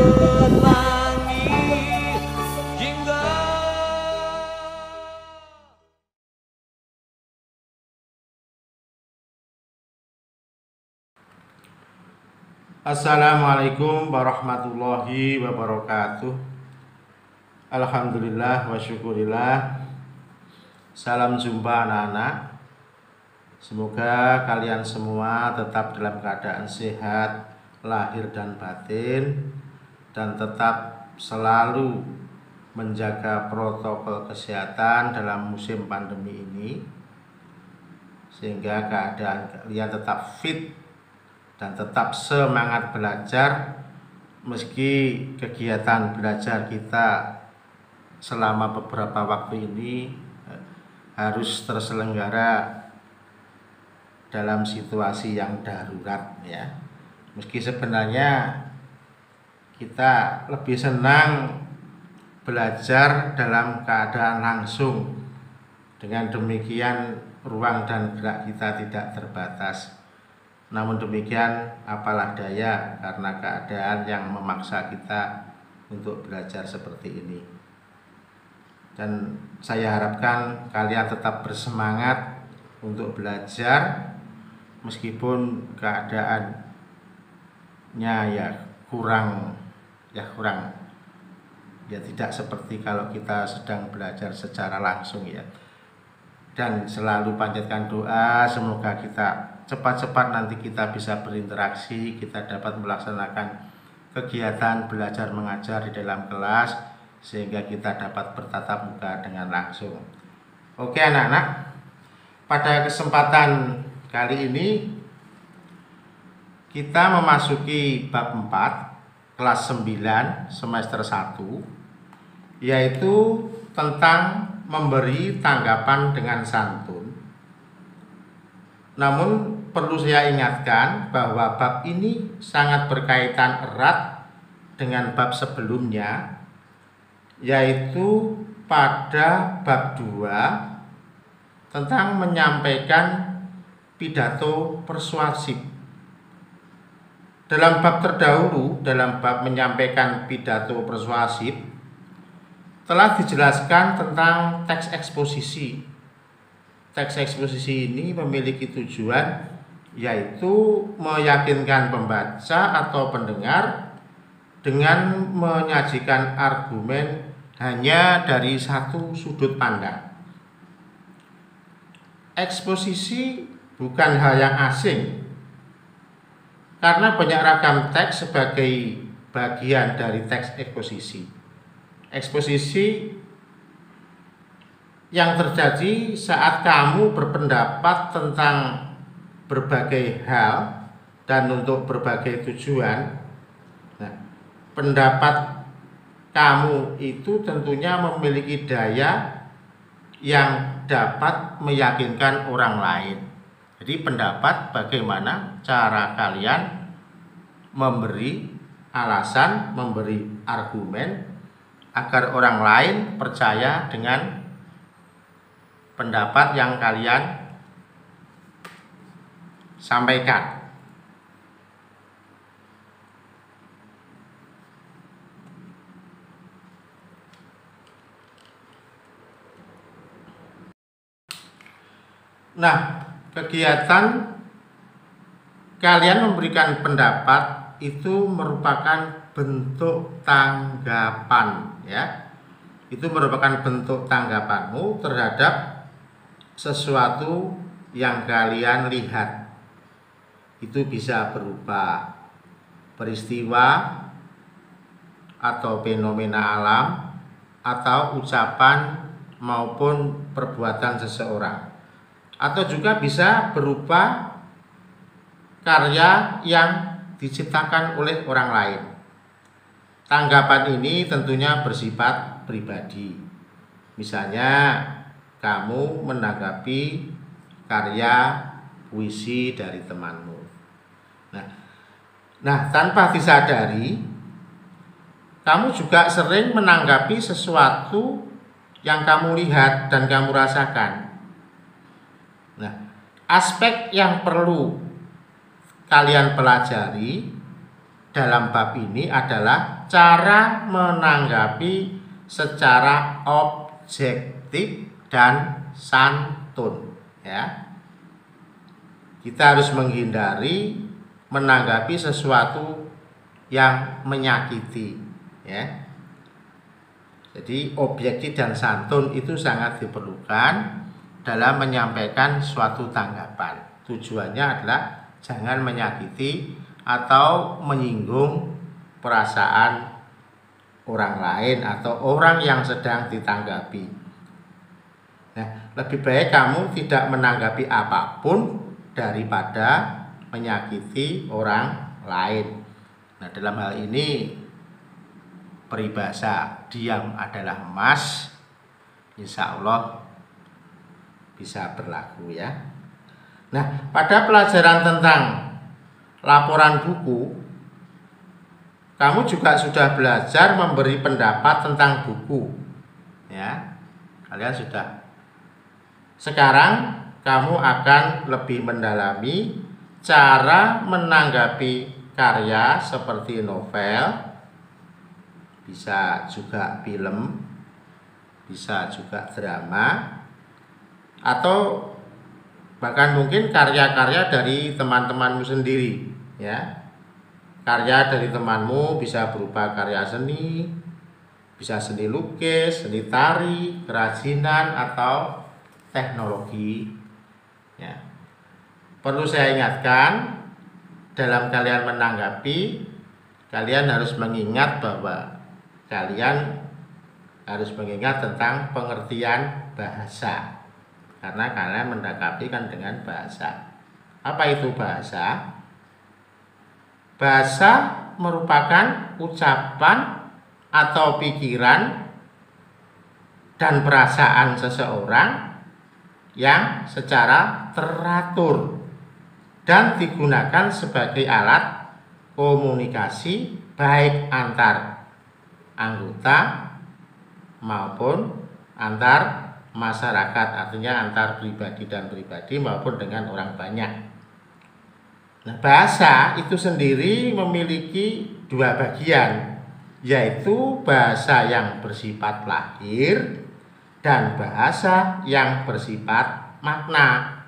langit hingga. Assalamualaikum warahmatullahi wabarakatuh. Alhamdulillah wa syukurillah. Salam jumpa anak-anak. Semoga kalian semua tetap dalam keadaan sehat lahir dan batin, dan tetap selalu menjaga protokol kesehatan dalam musim pandemi ini, sehingga keadaan kalian tetap fit dan tetap semangat belajar, meski kegiatan belajar kita selama beberapa waktu ini harus terselenggara dalam situasi yang darurat ya. Meski sebenarnya kita lebih senang belajar dalam keadaan langsung, dengan demikian ruang dan gerak kita tidak terbatas. Namun demikian apalah daya, karena keadaan yang memaksa kita untuk belajar seperti ini. Dan saya harapkan kalian tetap bersemangat untuk belajar, meskipun keadaannya kurang tidak seperti kalau kita sedang belajar secara langsung ya. Dan selalu panjatkan doa, semoga kita cepat-cepat nanti kita bisa berinteraksi, kita dapat melaksanakan kegiatan belajar mengajar di dalam kelas, sehingga kita dapat bertatap muka dengan langsung. Oke anak-anak, pada kesempatan kali ini kita memasuki bab 4 kelas 9 semester 1, yaitu tentang memberi tanggapan dengan santun. Namun perlu saya ingatkan bahwa bab ini sangat berkaitan erat dengan bab sebelumnya, yaitu pada bab 2 tentang menyampaikan pidato persuasif. Dalam bab terdahulu, dalam bab menyampaikan pidato persuasif, telah dijelaskan tentang teks eksposisi. Teks eksposisi ini memiliki tujuan, yaitu meyakinkan pembaca atau pendengar dengan menyajikan argumen hanya dari satu sudut pandang. Eksposisi bukan hal yang asing, karena banyak ragam teks sebagai bagian dari teks eksposisi. Eksposisi yang terjadi saat kamu berpendapat tentang berbagai hal dan untuk berbagai tujuan. Nah, pendapat kamu itu tentunya memiliki daya yang dapat meyakinkan orang lain. Jadi pendapat bagaimana cara kalian memberi alasan, memberi argumen agar orang lain percaya dengan pendapat yang kalian sampaikan. Nah, kegiatan kalian memberikan pendapat itu merupakan bentuk tanggapan ya. Itu merupakan bentuk tanggapanmu terhadap sesuatu yang kalian lihat. Itu bisa berupa peristiwa atau fenomena alam, atau ucapan maupun perbuatan seseorang, atau juga bisa berupa karya yang diciptakan oleh orang lain. Tanggapan ini tentunya bersifat pribadi. Misalnya kamu menanggapi karya puisi dari temanmu. Nah, tanpa disadari, kamu juga sering menanggapi sesuatu yang kamu lihat dan kamu rasakan. Nah, aspek yang perlu kalian pelajari dalam bab ini adalah cara menanggapi secara objektif dan santun, ya. Kita harus menghindari menanggapi sesuatu yang menyakiti, ya. Jadi objektif dan santun itu sangat diperlukan dalam menyampaikan suatu tanggapan. Tujuannya adalah jangan menyakiti atau menyinggung perasaan orang lain atau orang yang sedang ditanggapi. Nah, lebih baik kamu tidak menanggapi apapun daripada menyakiti orang lain. Nah, dalam hal ini peribahasa diam adalah emas, insya Allah bisa berlaku, ya. Nah, pada pelajaran tentang laporan buku, kamu juga sudah belajar memberi pendapat tentang buku, ya. Kalian sudah. Sekarang kamu akan lebih mendalami cara menanggapi karya seperti novel, bisa juga film, bisa juga drama, atau bahkan mungkin karya-karya dari teman-temanmu sendiri, ya. Karya dari temanmu bisa berupa karya seni, bisa seni lukis, seni tari, kerajinan, atau teknologi, ya. Perlu saya ingatkan, dalam kalian menanggapi, kalian harus mengingat bahwa kalian harus mengingat tentang pengertian bahasa, karena kalian menanggapi kan dengan bahasa. Apa itu bahasa? Bahasa merupakan ucapan atau pikiran dan perasaan seseorang yang secara teratur dan digunakan sebagai alat komunikasi baik antar anggota maupun antar masyarakat, artinya antar pribadi dan pribadi maupun dengan orang banyak. Nah, bahasa itu sendiri memiliki dua bagian, yaitu bahasa yang bersifat lahir dan bahasa yang bersifat makna.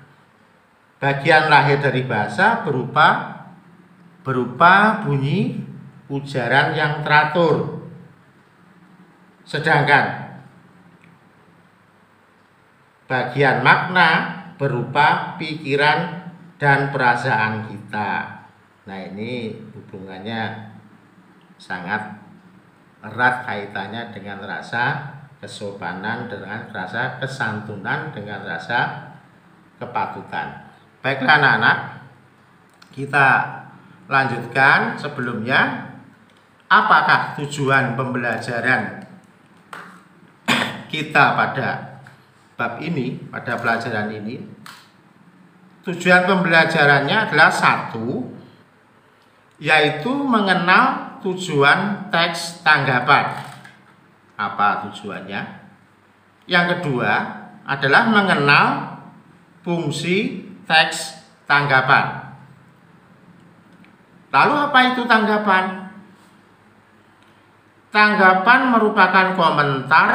Bagian lahir dari bahasa berupa bunyi ujaran yang teratur. Sedangkan bagian makna berupa pikiran dan perasaan kita. Nah, ini hubungannya sangat erat kaitannya dengan rasa kesopanan, dengan rasa kesantunan, dengan rasa kepatutan. Baiklah anak-anak, kita lanjutkan. Sebelumnya, apakah tujuan pembelajaran kita pada bab ini, pada pelajaran ini? Tujuan pembelajarannya adalah satu, yaitu mengenal tujuan teks tanggapan. Apa tujuannya? Yang kedua adalah mengenal fungsi teks tanggapan. Lalu apa itu tanggapan? Tanggapan merupakan komentar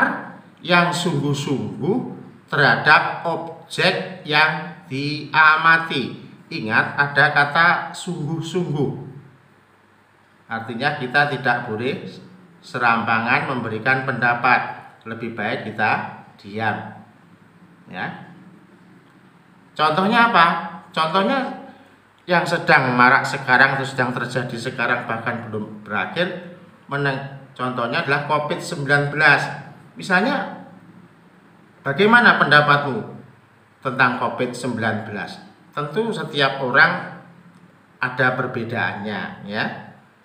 yang sungguh-sungguh terhadap objek yang diamati. Ingat, ada kata sungguh-sungguh. Artinya kita tidak boleh serampangan memberikan pendapat. Lebih baik kita diam, ya. Contohnya apa? Contohnya yang sedang marak sekarang atau sedang terjadi sekarang bahkan belum berakhir. Contohnya adalah COVID-19. Misalnya, bagaimana pendapatmu tentang COVID-19? Tentu setiap orang ada perbedaannya, ya.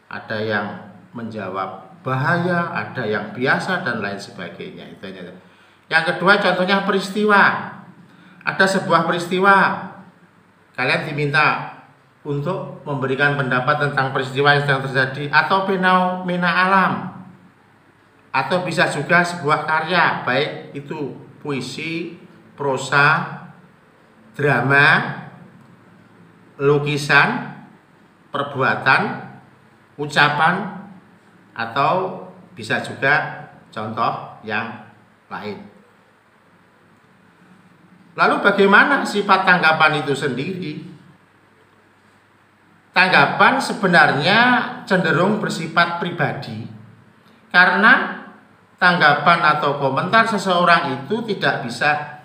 Ada yang menjawab bahaya, ada yang biasa dan lain sebagainya. Itu aja. Yang kedua, contohnya peristiwa. Ada sebuah peristiwa, kalian diminta untuk memberikan pendapat tentang peristiwa yang sedang terjadi, atau fenomena alam, atau bisa juga sebuah karya, baik itu puisi, prosa, drama, lukisan, perbuatan, ucapan, atau bisa juga contoh yang lain. Lalu bagaimana sifat tanggapan itu sendiri? Tanggapan sebenarnya cenderung bersifat pribadi, karena tanggapan atau komentar seseorang itu tidak bisa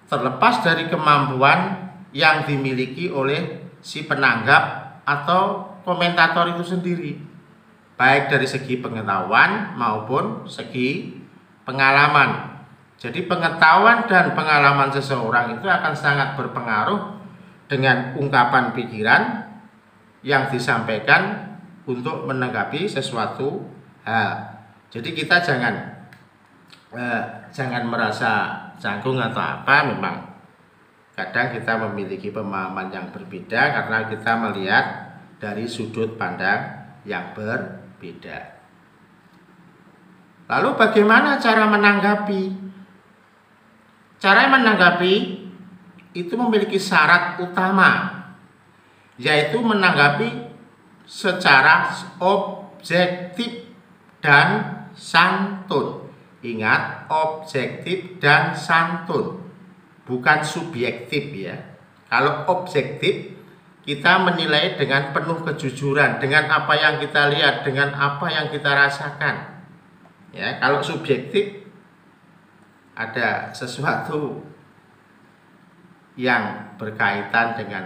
terlepas dari kemampuan yang dimiliki oleh si penanggap atau komentator itu sendiri, baik dari segi pengetahuan maupun segi pengalaman. Jadi pengetahuan dan pengalaman seseorang itu akan sangat berpengaruh dengan ungkapan pikiran yang disampaikan untuk menanggapi sesuatu hal. Jadi kita jangan merasa canggung atau apa. Memang kadang kita memiliki pemahaman yang berbeda karena kita melihat dari sudut pandang yang berbeda. Lalu bagaimana cara menanggapi? Cara menanggapi itu memiliki syarat utama, yaitu menanggapi secara objektif dan santun. Ingat, objektif dan santun, bukan subjektif ya. Kalau objektif, kita menilai dengan penuh kejujuran, dengan apa yang kita lihat, dengan apa yang kita rasakan. Ya, kalau subjektif, ada sesuatu yang berkaitan dengan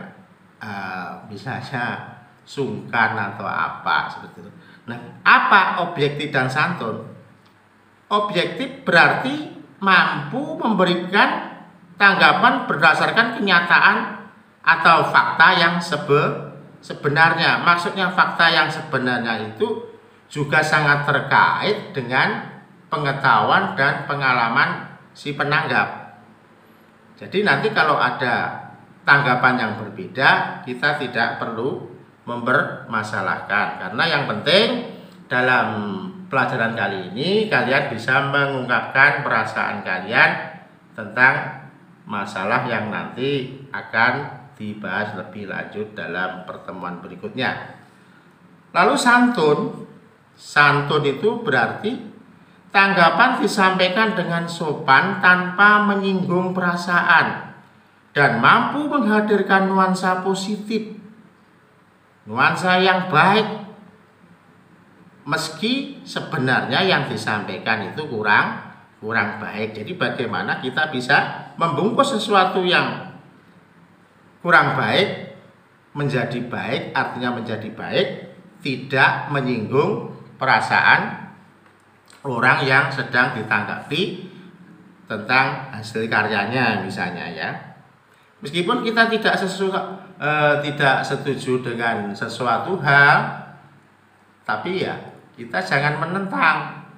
misalnya sungkan atau apa seperti itu. Nah, apa objektif dan santun? Objektif berarti mampu memberikan tanggapan berdasarkan kenyataan atau fakta yang sebenarnya. Maksudnya fakta yang sebenarnya itu juga sangat terkait dengan pengetahuan dan pengalaman si penanggap. Jadi nanti kalau ada tanggapan yang berbeda, kita tidak perlu mempermasalahkan, karena yang penting dalam pelajaran kali ini kalian bisa mengungkapkan perasaan kalian tentang masalah yang nanti akan dibahas lebih lanjut dalam pertemuan berikutnya. Lalu santun itu berarti tanggapan disampaikan dengan sopan tanpa menyinggung perasaan dan mampu menghadirkan nuansa positif, nuansa yang baik, meski sebenarnya yang disampaikan itu kurang baik. Jadi bagaimana kita bisa membungkus sesuatu yang kurang baik menjadi baik, artinya menjadi baik, tidak menyinggung perasaan orang yang sedang ditanggapi tentang hasil karyanya misalnya ya. Meskipun kita tidak setuju dengan sesuatu hal, tapi ya kita jangan menentang.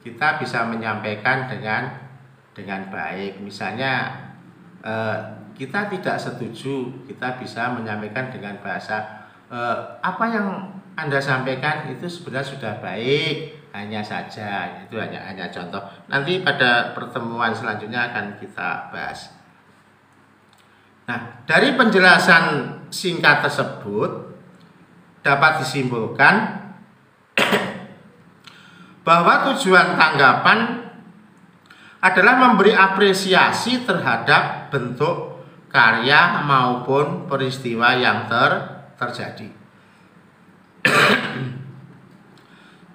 Kita bisa menyampaikan dengan baik. Misalnya kita tidak setuju, kita bisa menyampaikan dengan bahasa apa yang Anda sampaikan itu sebenarnya sudah baik, hanya saja. Itu hanya contoh. Nanti pada pertemuan selanjutnya akan kita bahas. Nah, dari penjelasan singkat tersebut dapat disimpulkan bahwa tujuan tanggapan adalah memberi apresiasi terhadap bentuk karya maupun peristiwa yang terjadi.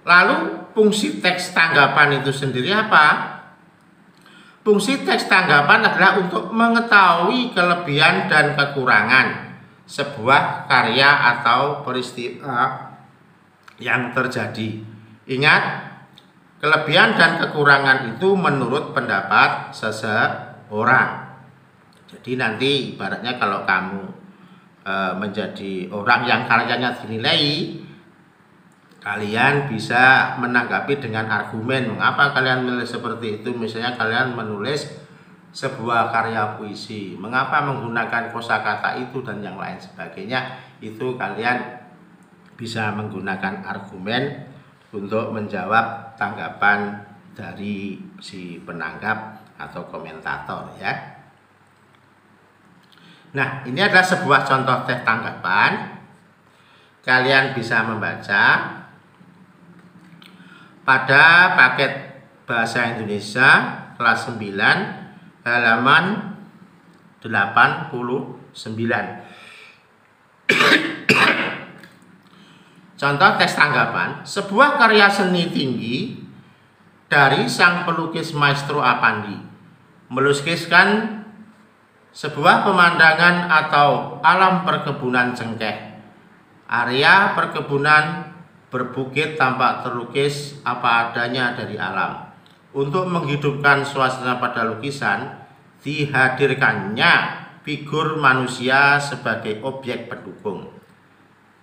Lalu fungsi teks tanggapan itu sendiri apa? Fungsi teks tanggapan adalah untuk mengetahui kelebihan dan kekurangan sebuah karya atau peristiwa yang terjadi. Ingat, kelebihan dan kekurangan itu menurut pendapat seseorang. Jadi nanti ibaratnya kalau kamu menjadi orang yang karyanya dinilai, kalian bisa menanggapi dengan argumen mengapa kalian menulis seperti itu. Misalnya kalian menulis sebuah karya puisi, mengapa menggunakan kosakata itu dan yang lain sebagainya. Itu kalian bisa menggunakan argumen untuk menjawab tanggapan dari si penanggap atau komentator ya. Nah, ini adalah sebuah contoh teks tanggapan. kalian bisa membaca pada paket bahasa Indonesia kelas 9 halaman 89. Contoh teks tanggapan, sebuah karya seni tinggi dari sang pelukis Maestro Affandi melukiskan sebuah pemandangan atau alam perkebunan cengkeh. Area perkebunan berbukit tampak terlukis apa adanya dari alam. Untuk menghidupkan suasana pada lukisan, dihadirkannya figur manusia sebagai objek pendukung.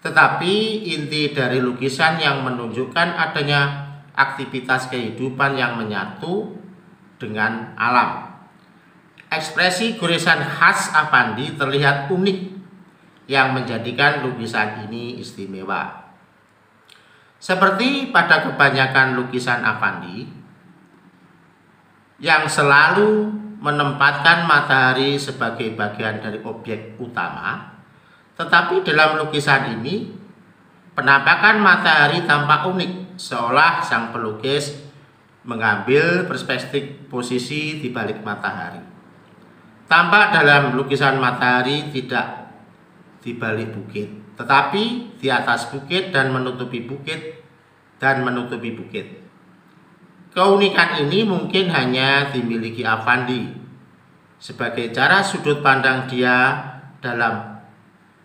Tetapi inti dari lukisan yang menunjukkan adanya aktivitas kehidupan yang menyatu dengan alam. Ekspresi goresan khas Affandi terlihat unik yang menjadikan lukisan ini istimewa. Seperti pada kebanyakan lukisan Affandi yang selalu menempatkan matahari sebagai bagian dari objek utama, tetapi dalam lukisan ini penampakan matahari tampak unik, seolah sang pelukis mengambil perspektif posisi di balik matahari. Tampak dalam lukisan matahari tidak di balik bukit, tetapi di atas bukit dan menutupi bukit. Keunikan ini mungkin hanya dimiliki Affandi sebagai cara sudut pandang dia dalam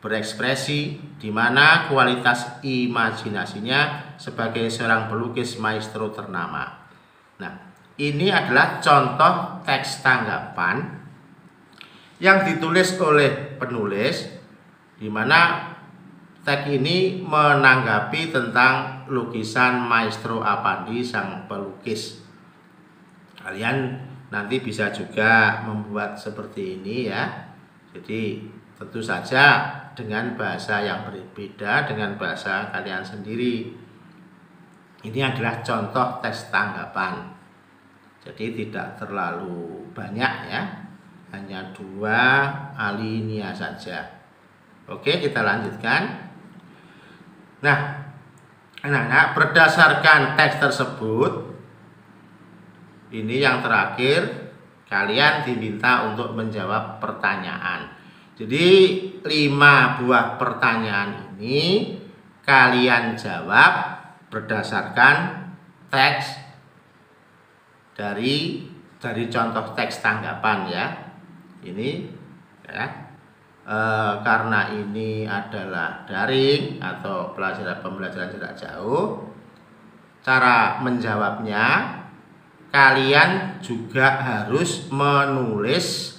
berekspresi, di mana kualitas imajinasinya sebagai seorang pelukis maestro ternama. Nah, ini adalah contoh teks tanggapan yang ditulis oleh penulis, di mana teks ini menanggapi tentang lukisan Maestro Affandi sang pelukis. Kalian nanti bisa juga membuat seperti ini ya. Jadi tentu saja dengan bahasa yang berbeda dengan bahasa kalian sendiri. Ini adalah contoh teks tanggapan. Jadi tidak terlalu banyak ya. Hanya 2 alinea saja. Oke, kita lanjutkan. Nah, anak-anak, berdasarkan teks tersebut, ini yang terakhir, kalian diminta untuk menjawab pertanyaan. Jadi 5 buah pertanyaan ini kalian jawab berdasarkan teks dari contoh teks tanggapan ya. Ini ya. Karena ini adalah daring atau pembelajaran jarak jauh, cara menjawabnya kalian juga harus menulis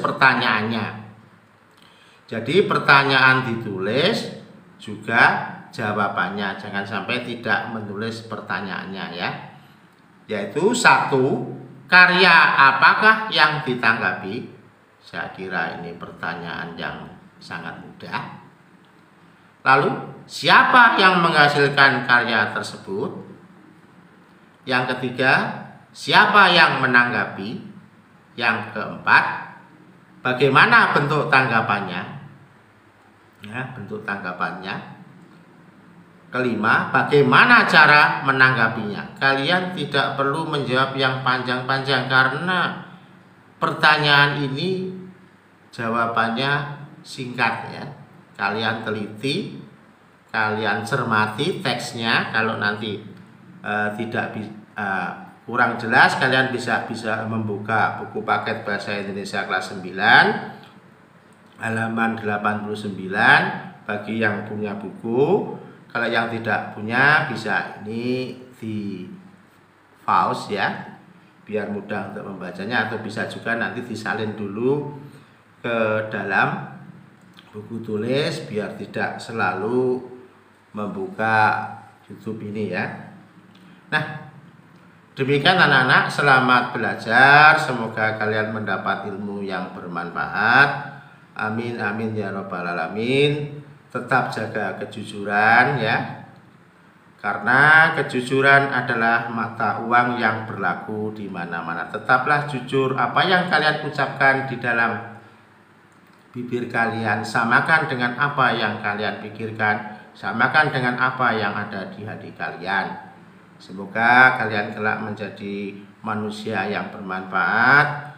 pertanyaannya. Jadi pertanyaan ditulis juga jawabannya, jangan sampai tidak menulis pertanyaannya ya. Yaitu 1, karya apakah yang ditanggapi? Saya kira ini pertanyaan yang sangat mudah. Lalu, siapa yang menghasilkan karya tersebut? Yang ketiga, siapa yang menanggapi? Yang keempat, bagaimana bentuk tanggapannya? Ya, bentuk tanggapannya. Kelima, bagaimana cara menanggapinya? Kalian tidak perlu menjawab yang panjang-panjang karena pertanyaan ini jawabannya singkat ya. Kalian teliti, kalian cermati teksnya. Kalau nanti kurang jelas, kalian bisa membuka buku paket bahasa Indonesia kelas 9 halaman 89 bagi yang punya buku. Kalau yang tidak punya bisa ini di pause ya, biar mudah untuk membacanya, atau bisa juga nanti disalin dulu ke dalam buku tulis biar tidak selalu membuka YouTube ini ya. Nah, demikian anak-anak, selamat belajar, semoga kalian mendapat ilmu yang bermanfaat. Amin amin ya rabbal alamin. Tetap jaga kejujuran ya, karena kejujuran adalah mata uang yang berlaku di mana-mana. Tetaplah jujur, apa yang kalian ucapkan di dalam bibir kalian, samakan dengan apa yang kalian pikirkan, samakan dengan apa yang ada di hati kalian. Semoga kalian kelak menjadi manusia yang bermanfaat,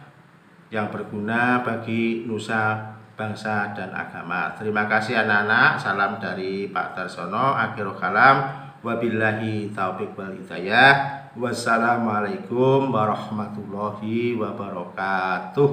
yang berguna bagi nusa, bangsa, dan agama. Terima kasih anak-anak. Salam dari Pak Darsono. Akhirul kalam. Wabillahi taufiq wal hidayah. Wassalamualaikum warahmatullahi wabarakatuh.